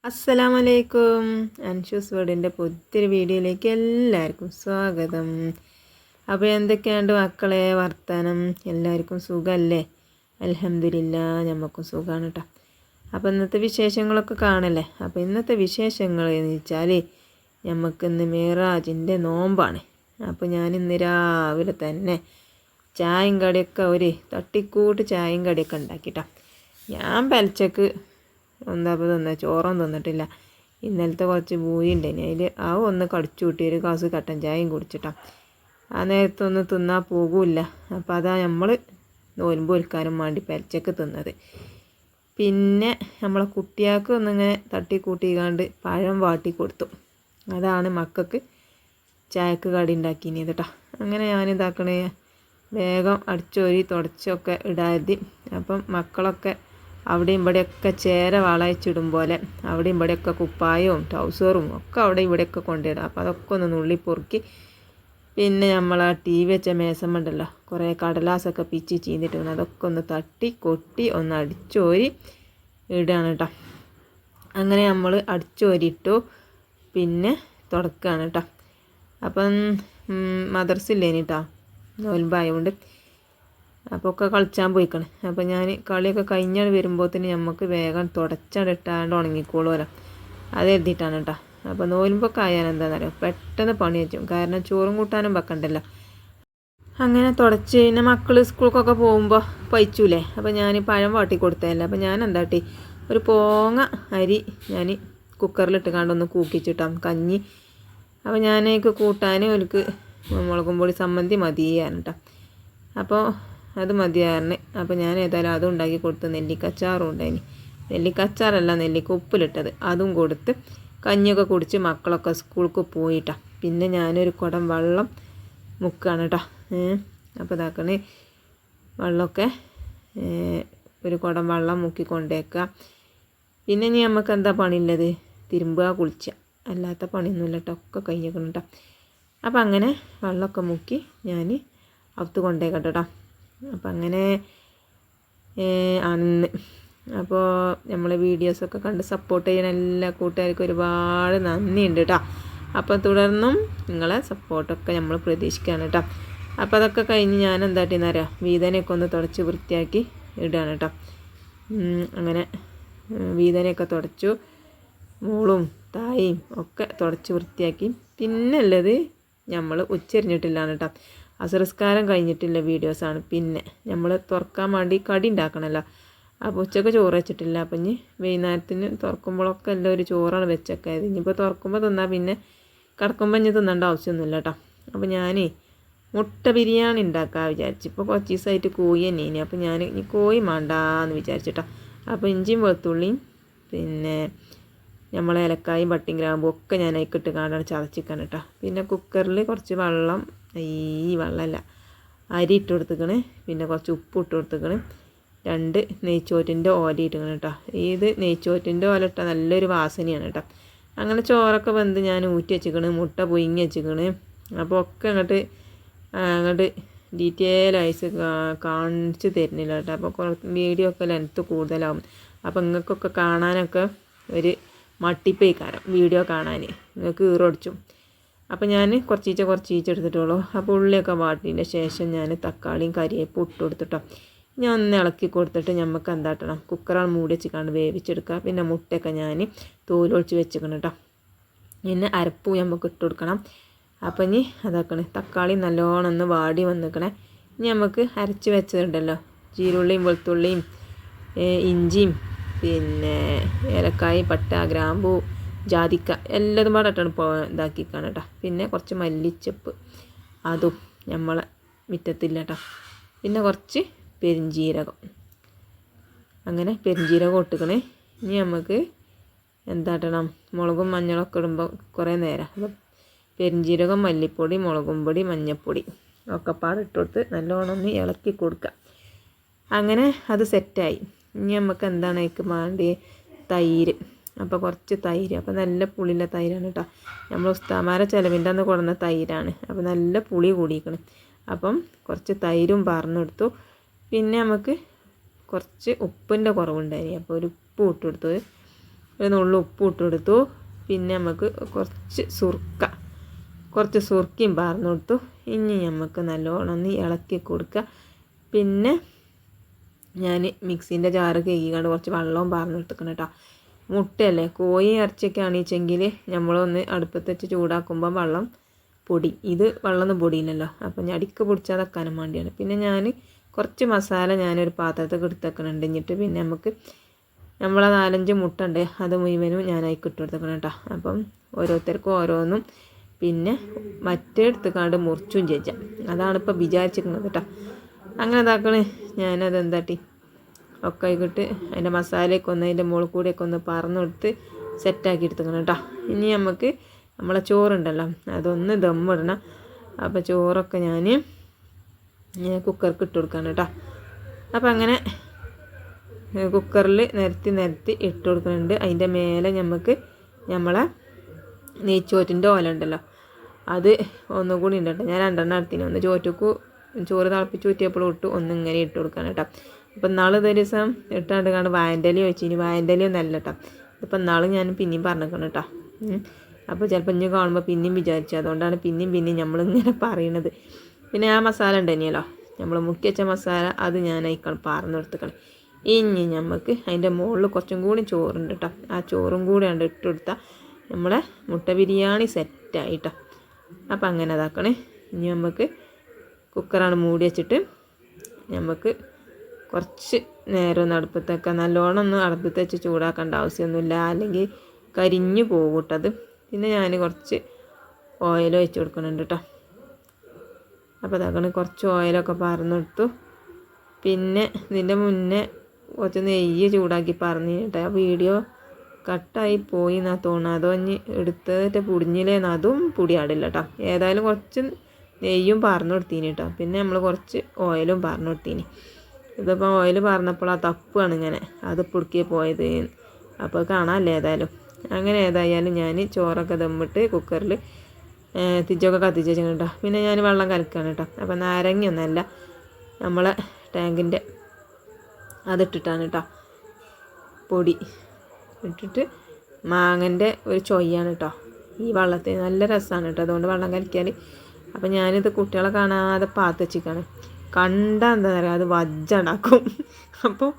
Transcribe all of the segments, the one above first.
അസ്സലാമലൈക്കും. അൻഷൂസ് വേർഡിൻ്റെ പുതിയൊരു വീഡിയോയിലേക്ക് എല്ലാവർക്കും സ്വാഗതം. അപ്പോൾ എന്തൊക്കെയുണ്ട് മക്കളെ വർത്താനം? എല്ലാവർക്കും സുഖമല്ലേ? അൽഹംദുലില്ലാ, നമുക്കും സുഖമാണ് കേട്ടോ. അപ്പോൾ ഇന്നത്തെ വിശേഷങ്ങളൊക്കെ കാണല്ലേ. അപ്പോൾ ഇന്നത്തെ വിശേഷങ്ങൾ എന്ന് വെച്ചാൽ നമുക്കിന്ന് മിറാജിൻ്റെ നോമ്പാണ്. അപ്പോൾ ഞാനിന്ന് രാവിലെ തന്നെ ചായയും കടിയൊക്കെ ഒരു തട്ടിക്കൂട്ട് ചായയും കടിയൊക്കെ ഉണ്ടാക്കിട്ടോ. ഞാൻ പലച്ചക്ക് എന്താപ്പോൾ ചോറൊന്നും തിന്നിട്ടില്ല. ഇന്നലത്തെ കുറച്ച് പൂരി ഉണ്ടായിന്, അതിൽ ആ ഒന്ന് കടിച്ചു കൂട്ടി ഒരു ഗ്ലാസ് കട്ടൻ ചായയും കുടിച്ചിട്ടാണ്. ആ നേരത്തൊന്നും തിന്നാൽ പോകില്ല. അപ്പോൾ അതാ നമ്മൾ നോൽമ്പ് ഒൽക്കാനും വേണ്ടി പരച്ചക്ക് തിന്നത്. പിന്നെ നമ്മളെ കുട്ടികൾക്ക് ഒന്നിങ്ങനെ തട്ടിക്കൂട്ടിക്കാണ്ട് പഴം വാട്ടി കൊടുത്തു. അതാണ് മക്കൾക്ക് ചായക്ക് കടി ഉണ്ടാക്കിയത് കേട്ടോ. അങ്ങനെ ഞാനിതാക്കണേ വേഗം അടിച്ചോരി തുടച്ചൊക്കെ ഇടാതി. അപ്പം മക്കളൊക്കെ അവിടെയും ഇവിടെയൊക്കെ ചേര വളയിച്ചിടും പോലെ അവിടെയും ഇവിടെയൊക്കെ കുപ്പായവും ട്രൗസറും ഒക്കെ അവിടെ ഇവിടെയൊക്കെ കൊണ്ടിടും. അപ്പോൾ അതൊക്കെ ഒന്ന് നുള്ളി പൊറുക്കി പിന്നെ നമ്മൾ ആ ടി വി വെച്ച മേശമുണ്ടല്ലോ കുറേ കടലാസൊക്കെ പിച്ചി ചീന്തിട്ട് അതൊക്കെ ഒന്ന് തട്ടി കൊട്ടി ഒന്ന് അടിച്ചോരി ഇടുകയാണ് കേട്ടോ. അങ്ങനെ നമ്മൾ അടിച്ചോരിട്ടു. പിന്നെ തുടക്കുകയാണ് കേട്ടോ. അപ്പം മദർസില്ലേനി കേട്ടോ, നോൽമ്പായതുകൊണ്ട് അപ്പോൾ ഒക്കെ കളിച്ചാൻ പോയിക്കണം. അപ്പോൾ ഞാൻ കളിയൊക്കെ കഴിഞ്ഞാൽ വരുമ്പോഴത്തേന് നമുക്ക് വേഗം തുടച്ചടിട്ടാണ്ട് ഉണങ്ങിക്കോളുമല്ലോ, അത് എഴുതിയിട്ടാണ് കേട്ടോ. അപ്പോൾ നോലുമ്പൊക്കെ ആയാൽ എന്താണെന്നറിയോ, പെട്ടെന്ന് പണി വെച്ചും, കാരണം ചോറും കൂട്ടാനും വെക്കണ്ടല്ലോ. അങ്ങനെ തുടച്ച് പിന്നെ മക്കൾ സ്കൂൾക്കൊക്കെ പോകുമ്പോൾ പയിച്ചൂലേ. അപ്പോൾ ഞാൻ പഴം വാട്ടി കൊടുത്തതല്ല. അപ്പോൾ ഞാൻ എന്താട്ടി ഒരു പോങ്ങ അരി ഞാൻ കുക്കറിലിട്ട് കണ്ടൊന്ന് കൂക്കിച്ചിട്ടാം കഞ്ഞി. അപ്പോൾ ഞാനേക്ക് കൂട്ടാൻ എനിക്ക് മുളകും പൊടി സമ്മന്തി മതിയാണ് കേട്ടോ. അപ്പോൾ അത് മതിയായിരുന്നു. അപ്പോൾ ഞാൻ ഏതായാലും അതും ഉണ്ടാക്കി കൊടുത്ത് നെല്ലിക്കച്ചാറും ഉണ്ടായിനി. നെല്ലിക്കച്ചാറല്ല, നെല്ലിക്ക ഉപ്പിലിട്ടത്, അതും കൊടുത്ത് കഞ്ഞിയൊക്കെ കുടിച്ച് മക്കളൊക്കെ സ്കൂൾക്ക് പോയിട്ടാണ്. പിന്നെ ഞാനൊരു കുടം വെള്ളം മുക്കുകയാണ് കേട്ടോ. അപ്പോൾ ഇതാക്കണേ വെള്ളമൊക്കെ ഒരു കുടം വെള്ളം മുക്കി കൊണ്ടേക്കുക. പിന്നെ ഇനി നമുക്ക് എന്താ പണിയുള്ളത്, തിരുമ്പുക കുളിക്കുക, അല്ലാത്ത പണിയൊന്നുമില്ല കേട്ടോ, ഒക്കെ കഴിഞ്ഞേക്കണം കേട്ടോ. അപ്പോൾ അങ്ങനെ വെള്ളമൊക്കെ മുക്കി ഞാൻ അകത്ത് കൊണ്ടേക്കട്ടെ കേട്ടോ. അപ്പം അങ്ങനെ അന്ന് അപ്പോൾ നമ്മളെ വീഡിയോസൊക്കെ കണ്ട് സപ്പോർട്ട് ചെയ്യുന്ന എല്ലാ കൂട്ടുകാർക്കും ഒരുപാട് നന്ദിയുണ്ട് കേട്ടോ. അപ്പോൾ തുടർന്നും നിങ്ങളെ സപ്പോർട്ടൊക്കെ നമ്മൾ പ്രതീക്ഷിക്കുകയാണ് കേട്ടോ. അപ്പോൾ അതൊക്കെ കഴിഞ്ഞ് ഞാൻ എന്താട്ടിന്ന് അറിയാം, വീതനയൊക്കെ ഒന്ന് തുടച്ച് വൃത്തിയാക്കി ഇടുകയാണ് കേട്ടോ. അങ്ങനെ വീതനയൊക്കെ തുടച്ചു, മോളും തായയും ഒക്കെ തുടച്ച് വൃത്തിയാക്കി. പിന്നെ ഉള്ളത് നമ്മൾ ഉച്ചരിഞ്ഞിട്ടില്ലാണ് കേട്ടോ. അസറസ്കാരം കഴിഞ്ഞിട്ടുള്ള വീഡിയോസാണ്. പിന്നെ നമ്മൾ തുറക്കാൻ വേണ്ടി കടി ഉണ്ടാക്കണമല്ലോ. അപ്പോൾ ഉച്ചക്ക് ചോറ് വെച്ചിട്ടില്ല. അപ്പം ഇനി വൈകുന്നേരത്തിന് തുറക്കുമ്പോഴൊക്കെ എല്ലാം ഒരു ചോറാണ് വെച്ചൊക്കെ. ഇനിയിപ്പോൾ തുറക്കുമ്പോൾ തിന്നാൽ പിന്നെ കിടക്കുമ്പോൾ ഇനി തിന്നേണ്ട ആവശ്യമൊന്നുമില്ല കേട്ടോ. അപ്പോൾ ഞാൻ മുട്ട ബിരിയാണി ഉണ്ടാക്കാൻ വിചാരിച്ചു. ഇപ്പോൾ കുറച്ച് ദിവസമായിട്ട് കോഴി തന്നെ ഇനി. അപ്പോൾ ഞാൻ ഇനി കോഴി വേണ്ടാന്ന് വിചാരിച്ചിട്ടോ. അപ്പോൾ ഇഞ്ചിയും വെളുത്തുള്ളിയും പിന്നെ നമ്മൾ ഏലക്കായും പട്ടിയും ഗ്രാമ്പും ഒക്കെ ഞാൻ അതിക്കിട്ട് കാണാൻ ചതച്ചിക്കാൻ കേട്ടോ. പിന്നെ കുക്കറിൽ കുറച്ച് വെള്ളം, ഈ വെള്ളമല്ല അരി ഇട്ട് കൊടുത്തിക്കണ്. പിന്നെ കുറച്ച് ഉപ്പ് ഇട്ട് കൊടുത്തിക്കണ്. 2 നെയ്ച്ചോറ്റിൻ്റെ ഓല ഇട്ടിക്കണം കേട്ടോ. ഇത് നെയ്ച്ചോറ്റിൻ്റെ ഓല ഇട്ടാൽ നല്ലൊരു വാസനയാണ് കേട്ടോ. അങ്ങനെ ചോറൊക്കെ വെന്ത് ഞാൻ ഊറ്റി വെച്ചിക്കണ്, മുട്ട പൊയിങ്ങി വെച്ചിക്കണ്. അപ്പോൾ ഒക്കെ അങ്ങോട്ട് ഡീറ്റെയിൽ ആയിട്ട് കാണിച്ച് തരുന്നില്ല കേട്ടോ. അപ്പോൾ വീഡിയോ ഒക്കെ ലെങ്ത്ത് കൂടുതലാവും. അപ്പോൾ നിങ്ങൾക്കൊക്കെ കാണാനൊക്കെ ഒരു മട്ടിപ്പേക്കാരം വീഡിയോ കാണാൻ, നിങ്ങൾക്ക് ഈറൊടിച്ചും. അപ്പോൾ ഞാൻ കുറച്ചീച്ച എടുത്തിട്ടുള്ളൂ. അപ്പോൾ ഉള്ളിയൊക്കെ വാട്ടിയതിൻ്റെ ശേഷം ഞാൻ തക്കാളിയും കരിയേപ്പും ഇട്ട് കൊടുത്തിട്ടോ. ഞാൻ ഒന്ന് ഇളക്കി കൊടുത്തിട്ട് നമുക്ക് എന്താട്ടണം, കുക്കറാണ് മൂടി വെച്ചിക്കാണ്ട് വേവിച്ചെടുക്കുക. പിന്നെ മുട്ടയൊക്കെ ഞാൻ തോലൊഴിച്ച് വെച്ചിക്കണം കേട്ടോ. പിന്നെ അരപ്പൂ നമുക്ക് ഇട്ട് കൊടുക്കണം. അപ്പം ഇനി അതാക്കണേ തക്കാളി നല്ലോണം ഒന്ന് വാടി വന്നിക്കണേ. ഇനി നമുക്ക് അരച്ച് വെച്ചതുണ്ടല്ലോ, ജീരുള്ളിയും വെളുത്തുള്ളിയും ഇഞ്ചിയും പിന്നെ ഏലക്കായ പട്ട ഗ്രാമ്പൂ ജാതിക്ക എല്ലാതും പാടെ ഇട്ടാണ് ഇതാക്കിക്കാണ് കേട്ടോ. പിന്നെ കുറച്ച് മല്ലിച്ചപ്പ്, അതും നമ്മളെ മുറ്റത്തില്ല കേട്ടോ. പിന്നെ കുറച്ച് പെരിഞ്ജീരകം, അങ്ങനെ പെരിഞ്ജീരകം ഇട്ടിക്കണേ. ഇനി നമുക്ക് എന്താട്ടണം, മുളകും മഞ്ഞളൊക്കെ ഇടുമ്പോൾ കുറേ നേരം അപ്പം പെരിഞ്ജീരകം, മല്ലിപ്പൊടി, മുളകും പൊടി, മഞ്ഞൾപ്പൊടി ഒക്കെ പാടിട്ട് കൊടുത്ത് നല്ലോണം ഒന്ന് ഇളക്കി കൊടുക്കുക. അങ്ങനെ അത് സെറ്റായി. ഇനി നമുക്ക് എന്താണ് അതിക്ക് വേണ്ടി, തൈര്. അപ്പോൾ കുറച്ച് തൈര്, അപ്പോൾ നല്ല പുളിയുള്ള തൈരാണ് കേട്ടോ. നമ്മൾ ഉസ്താമാരെ ചിലവിൻ്റെ അന്ന് കൊടുന്ന തൈരാണ്. അപ്പോൾ നല്ല പുളി കൂടിയിരിക്കണം. അപ്പം കുറച്ച് തൈരും പറഞ്ഞെടുത്തു. പിന്നെ നമുക്ക് കുറച്ച് ഉപ്പിൻ്റെ കുറവുണ്ടായി, അപ്പോൾ ഒരു ഉപ്പ് ഇട്ടെടുത്തു. ഒരു നുള്ളു ഉപ്പ് ഇട്ട് കൊടുത്തു. പിന്നെ നമുക്ക് കുറച്ച് സുർക്കയും പാർന്നു കൊടുത്തു. ഇനി നമുക്ക് നല്ലോണം ഒന്ന് ഇളക്കി കൊടുക്കുക. പിന്നെ ഞാൻ മിക്സിൻ്റെ ജാറ് കഴുകിക്കൊണ്ട് കുറച്ച് വെള്ളവും പാർന്നു കൊടുക്കണം കേട്ടോ. മുട്ടയല്ലേ, കോഴി ഇറച്ചിയൊക്കെ ആണെച്ചെങ്കിൽ നമ്മളൊന്ന് അടുപ്പത്ത് വെച്ച് ചൂടാക്കുമ്പോൾ വെള്ളം പൊടി, ഇത് വെള്ളമൊന്നും പൊടിയില്ലല്ലോ. അപ്പം ഞാൻ അടിക്ക് പൊടിച്ചാൽ വെക്കാനും വേണ്ടിയാണ്. പിന്നെ ഞാൻ കുറച്ച് മസാല ഞാനൊരു പാത്രത്തിൽ എടുത്ത് വെക്കണുണ്ട്. എന്നിട്ട് പിന്നെ നമുക്ക് നമ്മളെ 4-5 മുട്ട ഉണ്ട്, അത് മുഴുവനും ഞാനായി ഇട്ട് കൊടുത്തേക്കണം കേട്ടോ. അപ്പം ഓരോരുത്തർക്കും ഓരോന്നും പിന്നെ മറ്റേടുത്തുകാണ്ട് മുറിച്ചും ചെയ്യാം. അതാണ് ഇപ്പോൾ വിചാരിച്ചിരിക്കുന്നത് കേട്ടോ. അങ്ങനെ ഇതാക്കണേ. ഞാനത് എന്താട്ടി ഒക്കെ ആയിക്കിട്ട് അതിൻ്റെ മസാലയൊക്കെ ഒന്ന് അതിൻ്റെ മുകളിൽ കൂടെയൊക്കെ ഒന്ന് പറന്ന് കൊടുത്ത് സെറ്റാക്കി എടുത്തേക്കണം കേട്ടോ. ഇനി നമുക്ക് നമ്മളെ ചോറുണ്ടല്ലോ അതൊന്ന് ദമ്മിടണം. അപ്പോൾ ചോറൊക്കെ ഞാൻ കുക്കർക്ക് ഇട്ട് കൊടുക്കണം കേട്ടോ. അപ്പം അങ്ങനെ കുക്കറിൽ നിരത്തി ഇട്ട് കൊടുക്കുന്നുണ്ട്. അതിൻ്റെ മേലെ നമ്മളെ നെയ്ച്ചോറ്റിൻ്റെ ഓല ഉണ്ടല്ലോ അത് ഒന്നും കൂടി ഉണ്ട് കേട്ടോ. ഞാൻ 2 എടുത്തിന്. ഒന്ന് ചോറ് തിളപ്പിച്ച് ഊറ്റിയപ്പോഴും ഇട്ട് ഇങ്ങനെ ഇട്ട് കൊടുക്കണം കേട്ടോ. അപ്പം നാളെ ദിവസം ഇട്ടാണ്ട് കാണും വായൻ്റെലി വെച്ചിന്. വായൻ്റെലി ഒന്നല്ല കേട്ടോ. ഇപ്പം നാളെ ഞാൻ പിന്നെയും പറഞ്ഞേക്കണം കേട്ടോ. അപ്പോൾ ചിലപ്പോൾ ഇനി കാണുമ്പോൾ പിന്നെയും വിചാരിച്ചു. അതുകൊണ്ടാണ് പിന്നെയും നമ്മളിങ്ങനെ പറയണത്. പിന്നെ ആ മസാല ഉണ്ടല്ലോ നമ്മൾ മുക്കി വെച്ച മസാല, അത് ഞാൻ അയക്കണം പാർന്ന് കൊടുത്തേക്കണം. ഇനി നമുക്ക് അതിൻ്റെ മുകളിൽ കുറച്ചും കൂടി ചോറുണ്ട് കേട്ടോ. ആ ചോറും കൂടി ഉണ്ട് ഇട്ട് കൊടുത്താൽ നമ്മളെ മുട്ട ബിരിയാണി സെറ്റായിട്ടോ. അപ്പം അങ്ങനെ അതാക്കണേ. ഇനി നമുക്ക് കുക്കറാണ് മൂടി വെച്ചിട്ട് നമുക്ക് കുറച്ച് നേരം ഒന്ന് അടുപ്പത്ത് വെക്കാം. നല്ലോണം ഒന്ന് അടുപ്പത്ത് വെച്ച് ചൂടാക്കേണ്ട ആവശ്യമൊന്നുമില്ല, അല്ലെങ്കിൽ കരിഞ്ഞു പോകും കേട്ടത്. പിന്നെ ഞാൻ കുറച്ച് ഓയിൽ ഒഴിച്ച് കൊടുക്കുന്നുണ്ട് കേട്ടോ. അപ്പോൾ അതാക്കണേ കുറച്ച് ഓയിലൊക്കെ പറന്നെടുത്തു. പിന്നെ ഇതിൻ്റെ മുന്നേ കുറച്ച് നെയ്യ് ചൂടാക്കി പറഞ്ഞു കേട്ടോ. ആ വീഡിയോ കട്ടായി പോയി എന്നാ തോന്നുന്നത്. അതോ ഇനി എടുത്തിട്ട് പൊടിഞ്ഞില്ലേന്ന്, അതും പൊടിയാടില്ല കേട്ടോ. ഏതായാലും കുറച്ച് നെയ്യും പാർന്നു കൊടുത്തീനി കേട്ടോ. പിന്നെ നമ്മൾ കുറച്ച് ഓയിലും പാർന്നു കൊടുത്തീനി. ഇതിപ്പോൾ ഓയിൽ പാർന്നപ്പോൾ ആ തപ്പാണ് ഇങ്ങനെ അത് പൊടുക്കി പോയത്. അപ്പോൾ കാണാമല്ലേ. ഏതായാലും ഞാൻ ചോറൊക്കെ ദമ്മിട്ട് കുക്കറിൽ തിരിച്ചൊക്കെ കത്തിച്ച് വെച്ചു കേട്ടോ. പിന്നെ ഞാൻ വെള്ളം കലക്കാണ് കേട്ടോ. അപ്പോൾ നാരങ്ങയൊന്നല്ല, നമ്മളെ ടാങ്കിൻ്റെ അതിട്ടിട്ടാണ് കേട്ടോ. പൊടി ഇട്ടിട്ട് മാങ്ങൻ്റെ ഒരു ചൊയ്യാണ് കേട്ടോ ഈ വെള്ളത്തിൽ. നല്ല രസമാണ് കേട്ടോ. അതുകൊണ്ട് വെള്ളം കലക്കിയാൽ. അപ്പം ഞാനിത് കുട്ടികളെ കാണാതെ പാത്ത് വെച്ചിക്കാണ്. കണ്ടാൽ എന്താ പറയുക, അത് വജ്ജുണ്ടാക്കും. അപ്പോൾ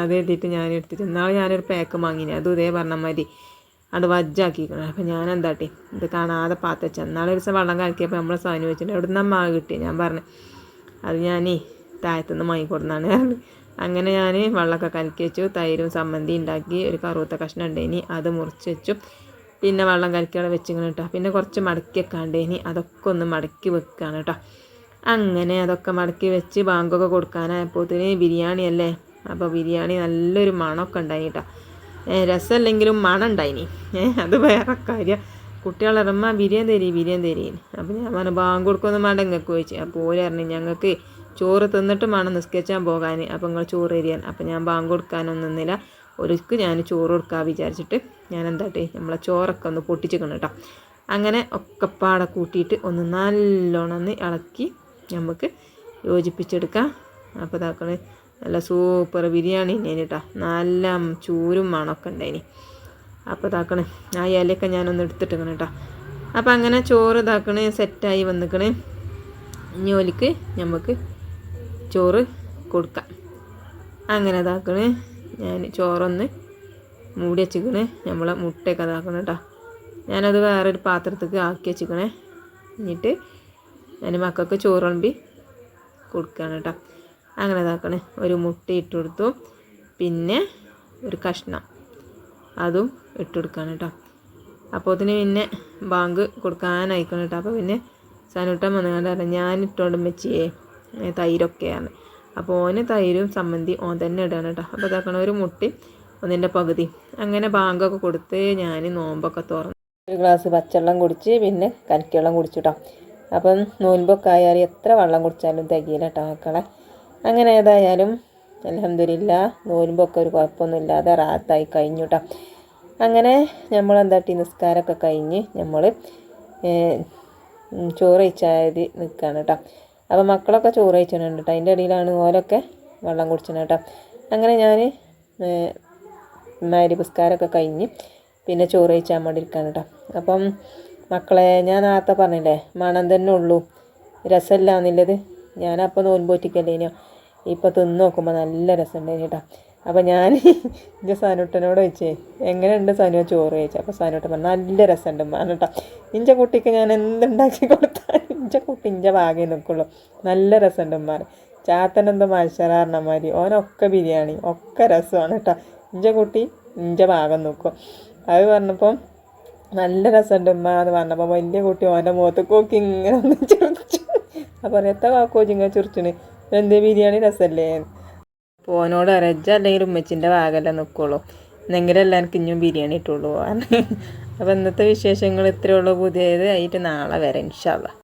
അത് എഴുതിയിട്ട് ഞാൻ എടുത്തിട്ട് ഇന്നാളെ ഞാനൊരു പാക്ക് വാങ്ങിനി. അതും ഇതേ പറഞ്ഞ മാതിരി അത് വജ്ജാക്കിക്കണം. അപ്പം ഞാൻ എന്താട്ടി ഇത് കാണാതെ പാത്ത് വെച്ചാൽ. നാളെ ഒരു ദിവസം വെള്ളം കലക്കിയപ്പോൾ നമ്മളെ സാധനം വെച്ചിട്ട് എവിടെ നിന്നാ മാവ് കിട്ടി. ഞാൻ പറഞ്ഞു അത് ഞാൻ താഴത്തുനിന്ന് വാങ്ങിക്കൊടുന്നാണ് പറഞ്ഞു. അങ്ങനെ ഞാൻ വെള്ളമൊക്കെ കലക്കി വെച്ചു. തൈരും സമ്മന്തി ഉണ്ടാക്കി. ഒരു കറുത്ത കഷ്ണം ഉണ്ടേനി, അത് മുറിച്ച് വെച്ചു. പിന്നെ വെള്ളം കലക്കിയോടെ വെച്ചിങ്ങനെ കേട്ടോ. പിന്നെ കുറച്ച് മടക്കി വെക്കാണ്ടേനി, അതൊക്കെ ഒന്ന് മടക്കി വെക്കുകയാണ് കേട്ടോ. അങ്ങനെ അതൊക്കെ മടക്കി വെച്ച് ബാങ്കൊക്കെ കൊടുക്കാനായപ്പോഴത്തേന് ബിരിയാണി അല്ലേ. അപ്പോൾ ബിരിയാണി നല്ലൊരു മണമൊക്കെ ഉണ്ടായി കേട്ടോ. രസമല്ലെങ്കിലും മണം ഉണ്ടായിനി. അത് വേറെ കാര്യം. കുട്ടികളിറമ്മ ബിരിയാണി തരീ. അപ്പോൾ ഞാൻ പറഞ്ഞു ബാങ്ക് കൊടുക്കൊന്നും വേണ്ട നിങ്ങൾക്ക് ചോദിച്ചു. അപ്പോൾ ഓര് പറഞ്ഞു ഞങ്ങൾക്ക് ചോറ് തിന്നിട്ട് വേണം നിസ്കരിച്ചാൻ പോകാൻ. അപ്പോൾ നിങ്ങൾ ചോറ് തരികയാൻ. അപ്പോൾ ഞാൻ ബാങ്ക് കൊടുക്കാനൊന്നും നിന്നില്ല. ഒരിക്കൽ ഞാൻ ചോറ് കൊടുക്കാൻ വിചാരിച്ചിട്ട് ഞാൻ എന്താട്ടെ നമ്മളെ ചോറൊക്കെ ഒന്ന് പൊട്ടിച്ചിക്കണം കേട്ടോ. അങ്ങനെ ഒക്കെപ്പാടെ കൂട്ടിയിട്ട് ഒന്ന് നല്ലോണം ഒന്ന് ഇളക്കി നമുക്ക് യോജിപ്പിച്ചെടുക്കാം. അപ്പോൾ ഇതാക്കണേ നല്ല സൂപ്പർ ബിരിയാണി ഉണ്ടായിന് കേട്ടോ. നല്ല ചൂരും മണമൊക്കെ ഉണ്ടായിന്. അപ്പോൾ ഇതാക്കണേ ആ ഇലയൊക്കെ ഞാനൊന്ന് എടുത്തിട്ടിങ്ങനെ കേട്ടോ. അപ്പോൾ അങ്ങനെ ചോറ് ഇതാക്കണേ സെറ്റായി വന്നിക്കണേ. ഇനി ഒലിക്ക് നമുക്ക് ചോറ് കൊടുക്കാം. അങ്ങനെ ഇതാക്കണേ ഞാൻ ചോറൊന്ന് മൂടി വെച്ചിക്കണേ. നമ്മളെ മുട്ടയൊക്കെ ഇതാക്കണം കേട്ടോ. ഞാനത് വേറൊരു പാത്രത്തേക്ക് ആക്കി വെച്ചിക്കണേ. എന്നിട്ട് ഞാൻ മക്കൾക്ക് ചോറ് വിളമ്പി കൊടുക്കുകയാണ് കേട്ടോ. അങ്ങനെ ഇതാക്കണേ. ഒരു മുട്ട ഇട്ട് കൊടുത്തു. പിന്നെ ഒരു കഷ്ണം അതും ഇട്ട് കൊടുക്കുകയാണ് കേട്ടോ. അപ്പോൾ അതിന് പിന്നെ ബാങ്ക് കൊടുക്കാനായിക്കണം കേട്ടോ. അപ്പോൾ പിന്നെ സനൂട്ടൻ വന്നുകൊണ്ട് ഞാൻ ഇട്ടുകൊണ്ട് വെച്ചിയേ തൈരൊക്കെയാണ്. അപ്പോൾ ഓന് തൈരും സമ്മന്തി ഓൻ തന്നെ ഇടാണ് കേട്ടോ. അപ്പോൾ ഇതാക്കണ ഒരു മുട്ടി ഒന്നിൻ്റെ പകുതി. അങ്ങനെ ബാങ്കൊക്കെ കൊടുത്ത് ഞാൻ നോമ്പൊക്കെ തുറന്നു ഒരു ഗ്ലാസ് പച്ചവെള്ളം കുടിച്ച് പിന്നെ കലക്കിവെള്ളം കുടിച്ചു കേട്ടോ. അപ്പം നോൻപൊക്കെ ആയാൽ എത്ര വെള്ളം കുടിച്ചാലും തികയില്ല കേട്ടോ മക്കളെ. അങ്ങനെ ഏതായാലും അൽഹംദുലില്ലാ നോൻപൊക്കെ ഒരു കുഴപ്പമൊന്നുമില്ലാതെ റാത്തായി കഴിഞ്ഞു കേട്ടോ. അങ്ങനെ നമ്മൾ എന്താട്ടി നിസ്കാരമൊക്കെ കഴിഞ്ഞ് നമ്മൾ ചോറ് കഴിച്ചാൽ നിൽക്കുകയാണ് കേട്ടോ. അപ്പോൾ മക്കളൊക്കെ ചോറ് കഴിച്ചിട്ടുണ്ട് കേട്ടോ. അതിൻ്റെ ഇടയിലാണ് ഓലൊക്കെ വെള്ളം കുടിച്ചത് കേട്ടോ. അങ്ങനെ ഞാൻ മഗ്‌രിബ് കഴിഞ്ഞ് പിന്നെ ചോറ് കഴിച്ചാൽ വേണ്ടി ഇരിക്കാൻ കേട്ടോ. അപ്പം മക്കളെ ഞാൻ നേരത്തെ പറഞ്ഞില്ലേ മണം തന്നെ ഉള്ളൂ രസമില്ല എന്നുള്ളത്. ഞാനപ്പോൾ നോൻപോറ്റിക്കല്ലേനോ ഇപ്പോൾ തിന്ന് നോക്കുമ്പോൾ നല്ല രസമുണ്ടായിരുന്നു കേട്ടോ. അപ്പോൾ ഞാൻ എൻ്റെ സനുട്ടനോട് ചോദിച്ചേ എങ്ങനെയുണ്ട് സനുവ ചോറ് കഴിച്ചു. അപ്പോൾ സനുട്ടൻ പറഞ്ഞു നല്ല രസമുണ്ട് കേട്ടോ. ഇഞ്ചെ കുട്ടിക്ക് ഞാൻ എന്തുണ്ടാക്കി കൊടുത്താലും ഇഞ്ചെ കുട്ടി ഇഞ്ചെ ഭാഗമേ നിൽക്കുള്ളൂ. നല്ല രസമുണ്ട് ചാത്തനെന്തോ മത്സരാർണമാതിരി ഓനൊക്കെ ബിരിയാണി ഒക്കെ രസമാണ് കേട്ടോ. ഇഞ്ചെ കുട്ടി ഇഞ്ചെ ഭാഗം നോക്കും. അത് പറഞ്ഞപ്പോൾ നല്ല രസമുണ്ട് എന്ന് പറഞ്ഞപ്പോൾ വലിയ കുട്ടി ഓൻ്റെ മുഖത്ത് നോക്കി ഇങ്ങനെ ഒന്ന് ചിരിച്ചു. അപ്പോൾ എത്ര കാക്കോച്ചിങ്ങനെ ചിരിച്ചിന് എന്തേ ബിരിയാണി രസമല്ലേ. അപ്പോൾ ഓനോട് അരജ അല്ലെങ്കിൽ ഉമ്മച്ചിൻ്റെ ഭാഗമല്ലേ നിൽക്കുള്ളൂ എന്നെങ്കിലല്ല എനിക്ക് ഇനിയും ബിരിയാണി ഇട്ടുള്ളൂ. അപ്പോൾ ഇന്നത്തെ വിശേഷങ്ങൾ ഇത്രയേ ഉള്ളൂ. പുതിയത് ആയിട്ട് നാളെ വരാം ഇൻഷാ അല്ലാഹ്.